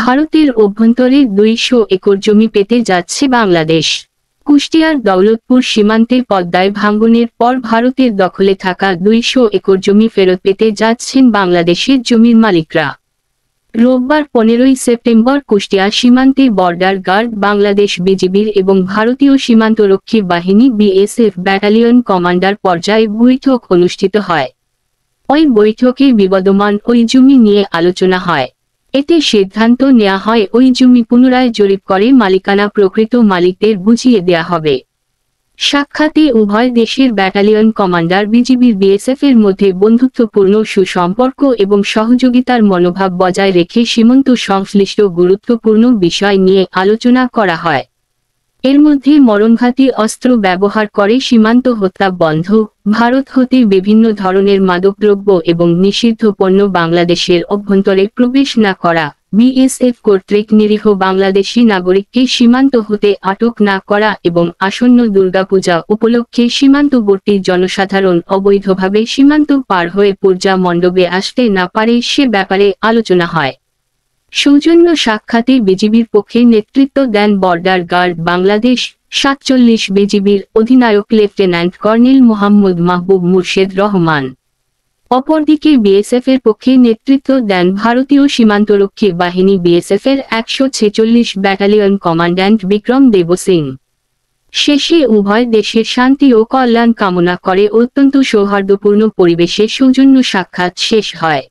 ভারতের অভ্যন্তরে 200 একর জমি পেতে যাচ্ছে বাংলাদেশ। কুষ্টিয়ার দৌলতপুর সীমান্তে পদ্মায় ভাঙনের পর ভারতের দখলে থাকা 200 একর জমি ফেরত পেতে যাচ্ছেন বাংলাদেশের জমির মালিকরা। রোববার 15 সেপ্টেম্বর কুষ্টিয়া সীমান্তে বর্ডার গার্ড বাংলাদেশ বিজিবির এবং ভারতীয় সীমান্তরক্ষী বাহিনী বিএসএফ ব্যাটালিয়ন কমান্ডার পর্যায়ে বৈঠক অনুষ্ঠিত হয়। ওই বৈঠকে বিবদমান ওই জমি নিয়ে আলোচনা হয়। এতে সিদ্ধান্ত নেওয়া হয় ওই জমি পুনরায় জরিপ করে মালিকানা প্রকৃত মালিকদের বুঝিয়ে দেয়া হবে। সাক্ষাতে উভয় দেশের ব্যাটালিয়ন কমান্ডার বিজিবির বিএসএফ এর মধ্যে বন্ধুত্বপূর্ণ সুসম্পর্ক এবং সহযোগিতার মনোভাব বজায় রেখে সীমান্ত সংশ্লিষ্ট গুরুত্বপূর্ণ বিষয় নিয়ে আলোচনা করা হয়। এর মধ্যে মরণঘাতী অস্ত্র ব্যবহার করে সীমান্ত হত্যা বন্ধ, ভারত হতে বিভিন্ন ধরনের মাদকদ্রব্য এবং নিষিদ্ধ পণ্য বাংলাদেশের অভ্যন্তরে প্রবেশ না করা, বিএসএফ কর্তৃক নিরীহ বাংলাদেশি নাগরিককে সীমান্ত হতে আটক না করা এবং আসন্ন দুর্গাপূজা উপলক্ষে সীমান্তবর্তী জনসাধারণ অবৈধভাবে সীমান্ত পার হয়ে পূজা মণ্ডপে আসতে না পারে সে ব্যাপারে আলোচনা হয়। সৌজন্য সাক্ষাতে বিজিবির পক্ষে নেতৃত্ব দেন বর্ডার গার্ড বাংলাদেশ 47 বিজিবির অধিনায়ক লেফটেন্যান্ট কর্নেল মোহাম্মদ মাহবুব মুর্শেদ রহমান। অপরদিকে বিএসএফ এর পক্ষে নেতৃত্ব দেন ভারতীয় সীমান্তরক্ষী বাহিনী বিএসএফ এর 146 ব্যাটালিয়ন কমান্ড্যান্ট বিক্রম দেব সিং। শেষে উভয় দেশের শান্তি ও কল্যাণ কামনা করে অত্যন্ত সৌহার্দ্যপূর্ণ পরিবেশে সৌজন্য সাক্ষাৎ শেষ হয়।